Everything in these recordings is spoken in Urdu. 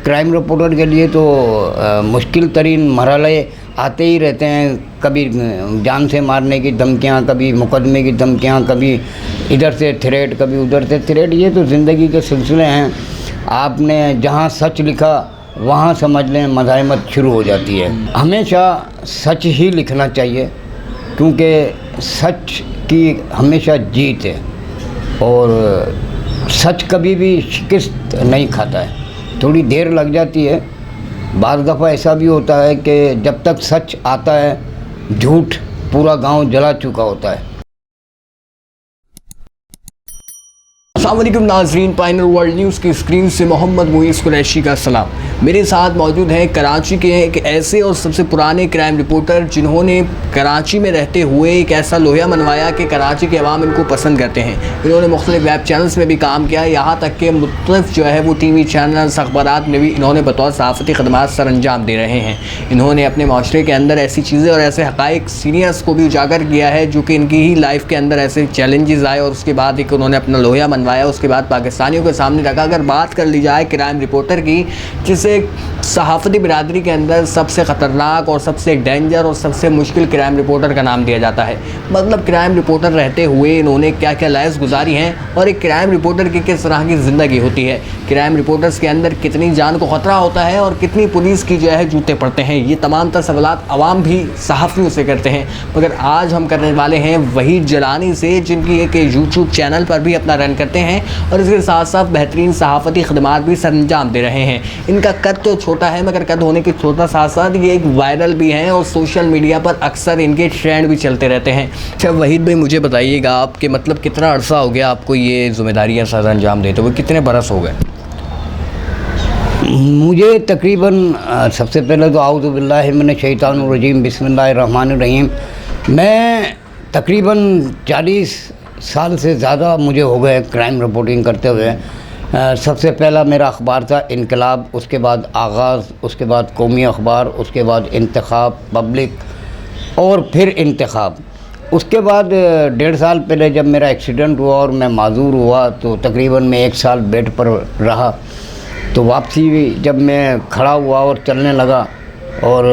کرائم رپورٹر کے لیے تو مشکل ترین مرحلے آتے ہی رہتے ہیں، کبھی جان سے مارنے کی دھمکیاں، کبھی مقدمے کی دھمکیاں، کبھی ادھر سے تھریٹ، کبھی ادھر سے تھریٹ. یہ تو زندگی کے سلسلے ہیں. آپ نے جہاں سچ لکھا وہاں سمجھ لیں مزاحمت شروع ہو جاتی ہے. ہمیشہ سچ ہی لکھنا چاہیے، کیونکہ سچ کی ہمیشہ جیت ہے اور سچ کبھی بھی شکست نہیں کھاتا ہے. تھوڑی دیر لگ جاتی ہے. بعض دفعہ ایسا بھی ہوتا ہے کہ جب تک سچ آتا ہے جھوٹ پورا گاؤں جلا چکا ہوتا ہے. السلام علیکم ناظرین، پائنر ورلڈ نیوز کی اسکرین سے محمد معیز قریشی کا سلام. میرے ساتھ موجود ہیں کراچی کے ایک ایسے اور سب سے پرانے کرائم رپورٹر جنہوں نے کراچی میں رہتے ہوئے ایک ایسا لوہیا منوایا کہ کراچی کے عوام ان کو پسند کرتے ہیں. انہوں نے مختلف ویب چینلز میں بھی کام کیا، یہاں تک کہ مختلف جو ہے وہ ٹی وی چینلز، اخبارات میں بھی انہوں نے بطور صحافتی خدمات سر انجام دے رہے ہیں. انہوں نے اپنے معاشرے کے اندر ایسی چیزیں اور ایسے حقائق سینئرز کو بھی اجاگر کیا ہے جو کہ ان کی ہی لائف کے اندر ایسے چیلنجز آئے اور اس کے بعد ایک انہوں نے اپنا لوہیا منوایا، اس کے بعد پاکستانیوں کے سامنے رکھا. اگر بات کر لی جائے کرائم رپورٹر کی، جسے صحافتی برادری کے اندر سب سے خطرناک اور سب سے ڈینجر اور سب سے مشکل کرائم رپورٹر کا نام دیا جاتا ہے. مطلب کرائم رپورٹر رہتے ہوئے انہوں نے کیا کیا لائف گزاری ہیں اور ایک کرائم رپورٹر کی کس طرح کی زندگی ہوتی ہے، کرائم رپورٹرز کے اندر کتنی جان کو خطرہ ہوتا ہے اور کتنی پولیس کی جو ہے جوتے پڑتے ہیں. یہ تمام تر سوالات عوام بھی صحافیوں سے کرتے ہیں، مگر آج ہم کرنے والے ہیں وحید جیلانی سے، جن کی ایک یوٹیوب چینل پر بھی اپنا رن کرتے ہیں اور اس کے ساتھ ساتھ بہترین صحافتی خدمات بھی سر انجام دے رہے ہیں. ان کا قد تو چھوٹا ہے، مگر قد ہونے کے چھوٹا ساتھ ساتھ یہ ایک وائرل بھی ہیں اور سوشل میڈیا پر اکثر ان کے ٹرینڈ بھی چلتے رہتے ہیں. اچھا وحید بھائی، مجھے بتائیے گا آپ کے مطلب کتنا عرصہ ہو گیا آپ کو یہ ذمہ داریاں سر انجام دیتے ہوئے، کتنے برس ہو گئے؟ مجھے تقریباً سب سے پہلے تو اعوذ باللہ من الشیطان الرجیم، بسم اللہ الرحمن الرحیم. میں تقریباً 40 سال سے زیادہ مجھے ہو گئے کرائم رپورٹنگ کرتے ہوئے. سب سے پہلا میرا اخبار تھا انقلاب، اس کے بعد آغاز، اس کے بعد قومی اخبار، اس کے بعد انتخاب، پبلک اور پھر انتخاب. اس کے بعد 1.5 سال پہلے جب میرا ایکسیڈنٹ ہوا اور میں معذور ہوا تو تقریباً میں 1 سال بیڈ پر رہا. تو واپسی جب میں کھڑا ہوا اور چلنے لگا اور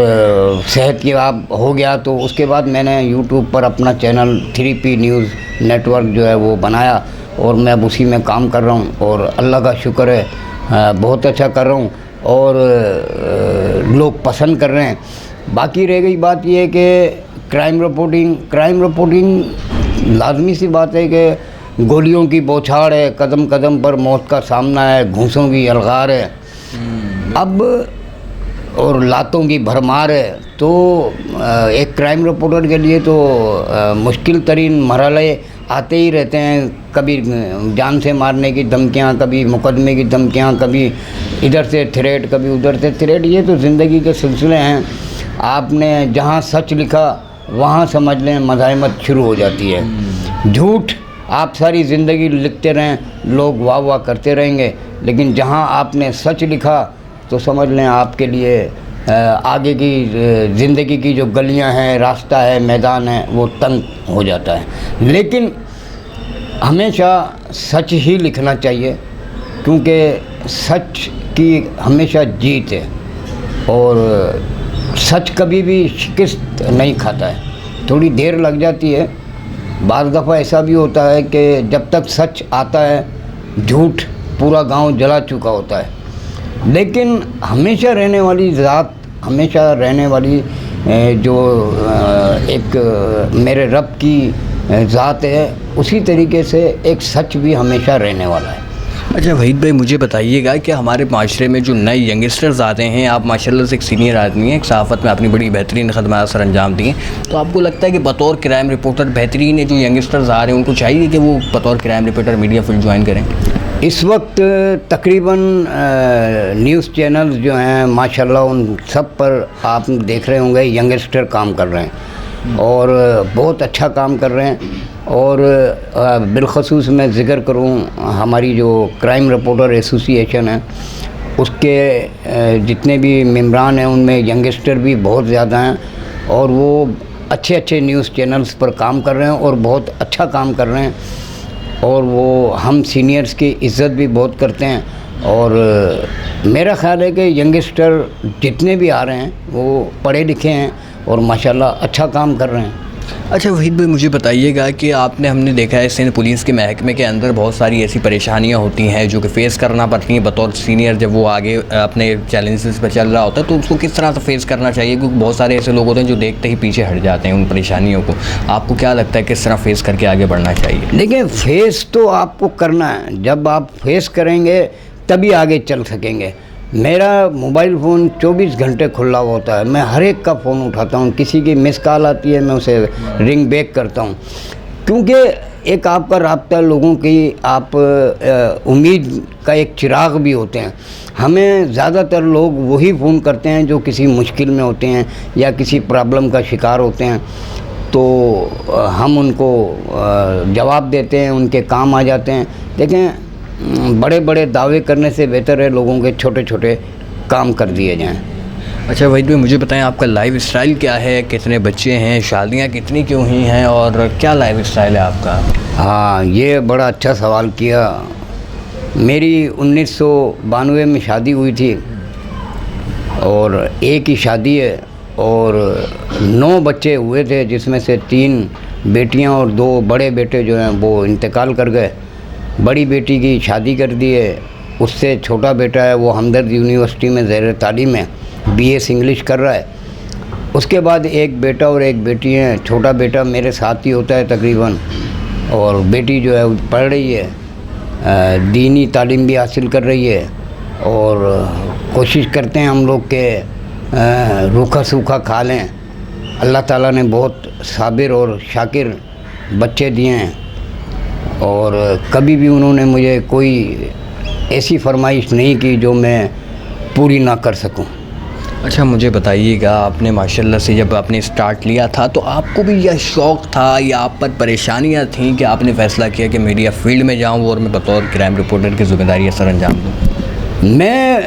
صحت یاب ہو گیا تو اس کے بعد میں نے یوٹیوب پر اپنا channel 3P news net work جو ہے وہ بنایا اور میں اب اسی میں کام کر رہا ہوں اور اللہ کا شکر ہے بہت اچھا کر رہا ہوں اور لوگ پسند کر رہے ہیں. باقی رہ گئی بات یہ ہے کہ کرائم رپورٹنگ لازمی سی بات ہے کہ گولیوں کی بوچھاڑ ہے، قدم قدم پر موت کا سامنا ہے، گھوسوں کی یلغار ہے اب اور لاتوں کی بھرمار ہے. تو ایک کرائم رپورٹر کے لیے تو مشکل ترین مرحلے آتے ہی رہتے ہیں، کبھی جان سے مارنے کی دھمکیاں، کبھی مقدمے کی دھمکیاں، کبھی ادھر سے تھریٹ، کبھی ادھر سے تھریٹ. یہ تو زندگی کے سلسلے ہیں. آپ نے جہاں سچ لکھا وہاں سمجھ لیں مزاحمت شروع ہو جاتی ہے. جھوٹ آپ ساری زندگی لکھتے رہیں، لوگ واہ واہ کرتے رہیں گے، لیکن جہاں آپ نے سچ لکھا تو سمجھ لیں آپ کے لیے آگے کی زندگی کی جو گلیاں ہیں، راستہ ہے، میدان ہے، وہ تنگ ہو جاتا ہے. لیکن ہمیشہ سچ ہی لکھنا چاہیے، کیونکہ سچ کی ہمیشہ جیت ہے اور سچ کبھی بھی شکست نہیں کھاتا ہے. تھوڑی دیر لگ جاتی ہے. بعض دفعہ ایسا بھی ہوتا ہے کہ جب تک سچ آتا ہے جھوٹ پورا گاؤں جلا چکا ہوتا ہے. لیکن ہمیشہ رہنے والی ذات، ہمیشہ رہنے والی جو ایک میرے رب کی ذات ہے، اسی طریقے سے ایک سچ بھی ہمیشہ رہنے والا ہے. اچھا وحید بھائی، مجھے بتائیے گا کہ ہمارے معاشرے میں جو نئے ینگسٹرز آتے ہیں، آپ ماشاءاللہ سے ایک سینئر آدمی ہیں، ایک صحافت میں اپنی بڑی بہترین خدمات سر انجام دی ہیں، تو آپ کو لگتا ہے کہ بطور کرائم رپورٹر بہترین ہے جو ینگسٹرز آ رہے ہیں ان کو چاہیے کہ وہ بطور crime reporter media field join کریں؟ اس وقت تقریباً نیوز چینلز جو ہیں ماشاءاللہ ان سب پر آپ دیکھ رہے ہوں گے ینگسٹر کام کر رہے ہیں اور بہت اچھا کام کر رہے ہیں. اور بالخصوص میں ذکر کروں ہماری جو کرائم رپورٹر ایسوسی ایشن ہے، اس کے جتنے بھی ممبران ہیں ان میں ینگسٹر بھی بہت زیادہ ہیں اور وہ اچھے نیوز چینلز پر کام کر رہے ہیں اور بہت اچھا کام کر رہے ہیں اور وہ ہم سینئرز کی عزت بھی بہت کرتے ہیں. اور میرا خیال ہے کہ ینگسٹر جتنے بھی آ رہے ہیں وہ پڑھے لکھے ہیں اور ماشاءاللہ اچھا کام کر رہے ہیں۔ اچھا وحید بھائی مجھے بتائیے گا کہ ہم نے دیکھا ہے سندھ پولیس کے محکمے کے اندر بہت ساری ایسی پریشانیاں ہوتی ہیں جو کہ فیس کرنا پڑتی ہیں بطور سینئر، جب وہ آگے اپنے چیلنجز پہ چل رہا ہوتا ہے تو اس کو کس طرح سے فیس کرنا چاہیے، کیونکہ بہت سارے ایسے لوگ ہوتے ہیں جو دیکھتے ہی پیچھے ہٹ جاتے ہیں ان پریشانیوں کو۔ آپ کو کیا لگتا ہے کس طرح فیس کر کے آگے بڑھنا چاہیے؟ دیکھیں فیس تو آپ کو کرنا ہے، جب آپ فیس کریں گے تبھی آگے چل سکیں گے۔ میرا موبائل فون 24 گھنٹے کھلا ہوتا ہے، میں ہر ایک کا فون اٹھاتا ہوں، کسی کی مس کال آتی ہے میں اسے رنگ بیک کرتا ہوں، کیونکہ ایک آپ کا رابطہ لوگوں کی آپ امید کا ایک چراغ بھی ہوتے ہیں۔ ہمیں زیادہ تر لوگ وہی فون کرتے ہیں جو کسی مشکل میں ہوتے ہیں یا کسی پرابلم کا شکار ہوتے ہیں، تو ہم ان کو جواب دیتے ہیں، ان کے کام آ جاتے ہیں۔ دیکھیں بڑے بڑے دعوے کرنے سے بہتر ہے لوگوں کے چھوٹے چھوٹے کام کر دیے جائیں۔ اچھا وحید بھائی مجھے بتائیں آپ کا لائف اسٹائل کیا ہے، کتنے بچے ہیں، شادیاں کتنی کیوں ہوئی ہیں، اور کیا لائف اسٹائل ہے آپ کا؟ ہاں یہ بڑا اچھا سوال کیا۔ میری 1992 میں شادی ہوئی تھی اور ایک ہی شادی ہے، اور 9 بچے ہوئے تھے جس میں سے 3 بیٹیاں اور 2 بڑے بیٹے جو ہیں وہ انتقال کر گئے۔ بڑی بیٹی کی شادی کر دی ہے، اس سے چھوٹا بیٹا ہے وہ ہمدرد یونیورسٹی میں زیر تعلیم ہے، BS انگلش کر رہا ہے۔ اس کے بعد ایک بیٹا اور ایک بیٹی ہیں، چھوٹا بیٹا میرے ساتھ ہی ہوتا ہے تقریباً، اور بیٹی جو ہے پڑھ رہی ہے، دینی تعلیم بھی حاصل کر رہی ہے، اور کوشش کرتے ہیں ہم لوگ کہ روکھا سوکھا کھا لیں۔ اللہ تعالیٰ نے بہت صابر اور شاکر بچے دیے ہیں، اور کبھی بھی انہوں نے مجھے کوئی ایسی فرمائش نہیں کی جو میں پوری نہ کر سکوں۔ اچھا مجھے بتائیے گا آپ نے ماشاءاللہ سے جب آپ نے اسٹارٹ لیا تھا تو آپ کو بھی یہ شوق تھا یا آپ پر پریشانیاں تھیں کہ آپ نے فیصلہ کیا کہ میڈیا فیلڈ میں جاؤں اور میں بطور کرائم رپورٹر کی ذمہ داری سر انجام دوں؟ میں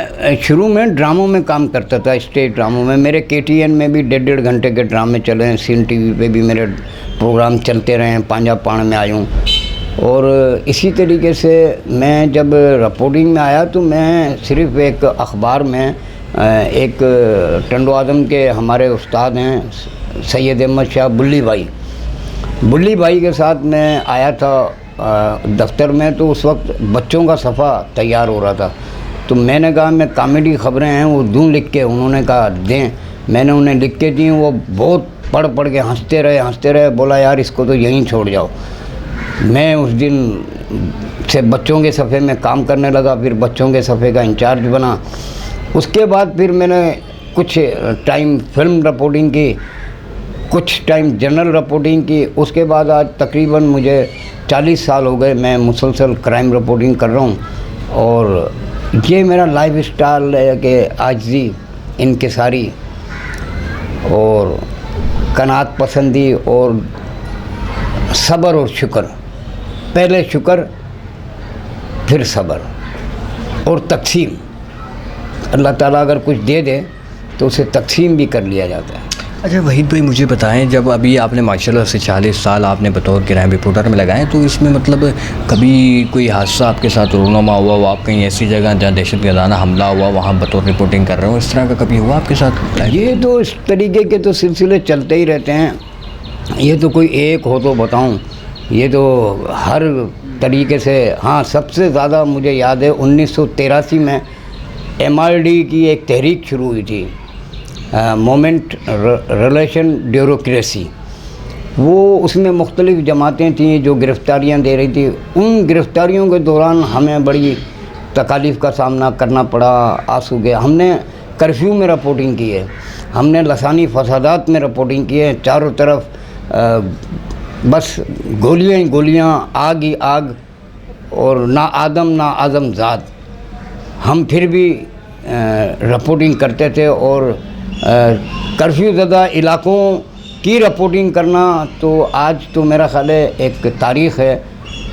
شروع میں ڈراموں میں کام کرتا تھا، اسٹیج ڈراموں میں۔ میرے KTN میں بھی 1.5 گھنٹے کے ڈرامے چلے ہیں، سین TV پہ بھی میرے پروگرام چلتے رہے ہیں، پانجا پان میں آیا ہوں۔ اور اسی طریقے سے میں جب رپورٹنگ میں آیا تو میں صرف ایک اخبار میں ایک ٹنڈو اعظم کے ہمارے استاد ہیں سید احمد شاہ بلی بھائی کے ساتھ میں آیا تھا دفتر میں، تو اس وقت بچوں کا صفحہ تیار ہو رہا تھا، تو میں نے کہا میں کامیڈی خبریں ہیں وہ دوں لکھ کے، انہوں نے کہا دیں، میں نے انہیں لکھ کے دیں، وہ بہت پڑھ کے ہنستے رہے، بولا یار اس کو تو یہیں چھوڑ جاؤ۔ میں اس دن سے بچوں کے صفحے میں کام کرنے لگا، پھر بچوں کے صفحے کا انچارج بنا۔ اس کے بعد پھر میں نے کچھ ٹائم فلم رپورٹنگ کی، کچھ ٹائم جنرل رپورٹنگ کی۔ اس کے بعد آج تقریباً مجھے 40 سال ہو گئے میں مسلسل کرائم رپورٹنگ کر رہا ہوں، اور یہ میرا لائف اسٹائل ہے کہ عاجزی، انکساری اور قناعت پسندی اور صبر اور شکر، پہلے شکر پھر صبر اور تقسیم۔ اللہ تعالیٰ اگر کچھ دے دے تو اسے تقسیم بھی کر لیا جاتا ہے۔ اچھا وحید بھائی مجھے بتائیں جب ابھی آپ نے ماشاءاللہ سے 40 سال آپ نے بطور کرائم رپورٹر میں لگائے، تو اس میں مطلب کبھی کوئی حادثہ آپ کے ساتھ رونما ہوا وہ آپ کہیں ایسی جگہ جہاں دہشت گردانہ حملہ ہوا وہاں بطور رپورٹنگ کر رہے ہوں، اس طرح کا کبھی ہوا آپ کے ساتھ؟ یہ تو اس طریقے کے تو سلسلے چلتے ہی رہتے ہیں، یہ تو کوئی ایک ہو تو بتاؤں، یہ تو ہر طریقے سے۔ ہاں سب سے زیادہ مجھے یاد ہے 1983 میں MRD کی ایک تحریک شروع ہوئی تھی، مومنٹ ریلیشن ڈیموکریسی۔ وہ اس میں مختلف جماعتیں تھیں جو گرفتاریاں دے رہی تھی، ان گرفتاریوں کے دوران ہمیں بڑی تکالیف کا سامنا کرنا پڑا، آنسو گئے۔ ہم نے کرفیو میں رپورٹنگ کی ہے، ہم نے لسانی فسادات میں رپورٹنگ کی ہے، چاروں طرف بس گولیاں ہی گولیاں، آگ ہی آگ، اور نہ آدم نہ آزم زاد۔ ہم پھر بھی رپورٹنگ کرتے تھے، اور کرفیو زدہ علاقوں کی رپورٹنگ کرنا تو آج تو میرا خیال ہے ایک تاریخ ہے،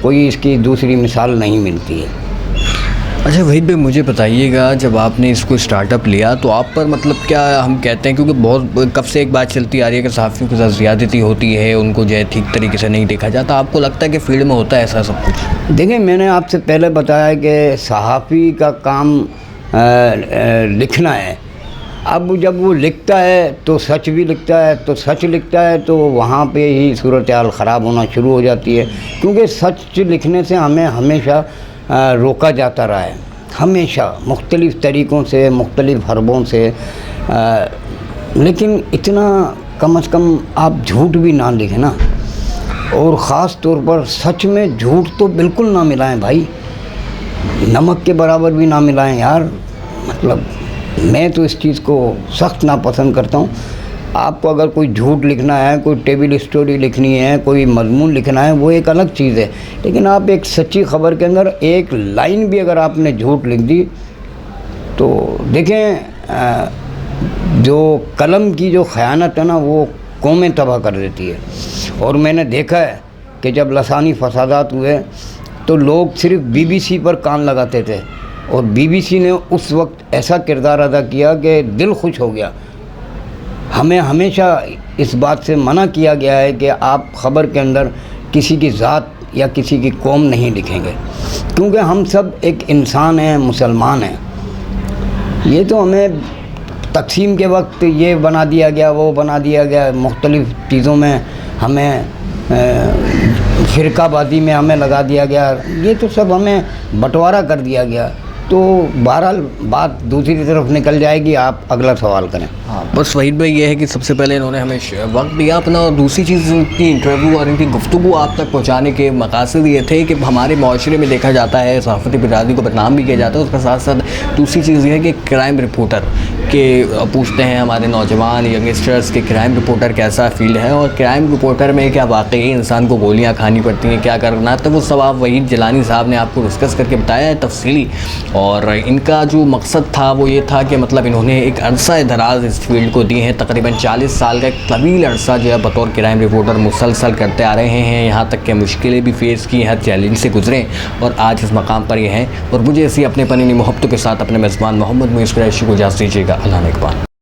کوئی اس کی دوسری مثال نہیں ملتی ہے۔ اچھا وحید بھائی مجھے بتائیے گا، جب آپ نے اس کو اسٹارٹ اپ لیا تو آپ پر مطلب کیا ہم کہتے ہیں، کیونکہ بہت کب سے ایک بات چلتی آ رہی ہے کہ صحافیوں کے ساتھ زیادتی ہوتی ہے، ان کو جو ہے ٹھیک طریقے سے نہیں دیکھا جاتا، آپ کو لگتا ہے کہ فیلڈ میں ہوتا ہے ایسا سب کچھ؟ دیکھیں، میں نے آپ سے پہلے بتایا کہ صحافی کا کام لکھنا ہے. اب جب وہ لکھتا ہے تو سچ بھی لکھتا ہے، تو سچ لکھتا ہے تو وہاں پہ ہی صورتحال خراب ہونا شروع ہو جاتی ہے، کیونکہ سچ لکھنے سے ہمیں ہمیشہ روکا جاتا رہا ہے، ہمیشہ مختلف طریقوں سے، مختلف حربوں سے. لیکن اتنا کم از کم آپ جھوٹ بھی نہ لکھیں نا، اور خاص طور پر سچ میں جھوٹ تو بالکل نہ ملائیں بھائی، نمک کے برابر بھی نہ ملائیں یار. مطلب میں تو اس چیز کو سخت ناپسند کرتا ہوں. آپ کو اگر کوئی جھوٹ لکھنا ہے، کوئی ٹیبل اسٹوری لکھنی ہے، کوئی مضمون لکھنا ہے، وہ ایک الگ چیز ہے، لیکن آپ ایک سچی خبر کے اندر ایک لائن بھی اگر آپ نے جھوٹ لکھ دی تو دیکھیں، جو قلم کی جو خیانت ہے نا وہ قومیں تباہ کر دیتی ہے. اور میں نے دیکھا ہے کہ جب لسانی فسادات ہوئے تو لوگ صرف بی بی سی پر کان لگاتے تھے، اور بی بی سی نے اس وقت ایسا کردار ادا کیا کہ دل خوش ہو گیا. ہمیں ہمیشہ اس بات سے منع کیا گیا ہے کہ آپ خبر کے اندر کسی کی ذات یا کسی کی قوم نہیں لکھیں گے، کیونکہ ہم سب ایک انسان ہیں، مسلمان ہیں. یہ تو ہمیں تقسیم کے وقت یہ بنا دیا گیا، وہ بنا دیا گیا، مختلف چیزوں میں ہمیں فرقہ بازی میں ہمیں لگا دیا گیا، یہ تو سب ہمیں بٹوارا کر دیا گیا. تو بہرحال بات دوسری طرف نکل جائے گی. آپ اگلا سوال کریں. ہاں بس وحید بھائی یہ ہے کہ سب سے پہلے انہوں نے ہمیں وقت دیا اپنا، اور دوسری چیز ان کی انٹرویو اور ان کی گفتگو آپ تک پہنچانے کے مقاصد یہ تھے کہ ہمارے معاشرے میں دیکھا جاتا ہے صحافتی برادری کو بدنام بھی کیا جاتا ہے. اس کے ساتھ ساتھ دوسری چیز یہ ہے کہ کرائم رپورٹر کے پوچھتے ہیں ہمارے نوجوان ینگسٹرز کہ کرائم رپورٹر کیسا فیلڈ ہے، اور کرائم رپورٹر میں کیا واقعی انسان کو گولیاں کھانی پڑتی ہیں، کیا کرنا. تو وہ سب آپ وحید جیلانی صاحب نے آپ کو ڈسکس کر کے بتایا ہے تفصیلی. اور ان کا جو مقصد تھا وہ یہ تھا کہ مطلب انہوں نے ایک عرصہ دراز اس فیلڈ کو دی ہیں، تقریباً 40 سال کا ایک طویل عرصہ جو ہے بطور کرائم رپورٹر مسلسل کرتے آ رہے ہیں، یہاں تک کہ مشکلیں بھی فیس کی، ہر چیلنج سے گزرے اور آج اس مقام پر یہ ہیں. اور مجھے اسی اپنے پنی محبتوں کے ساتھ اپنے میزبان محمد معیز قریشی کو اجازت دیجیے گا. اللہ نے اقبال.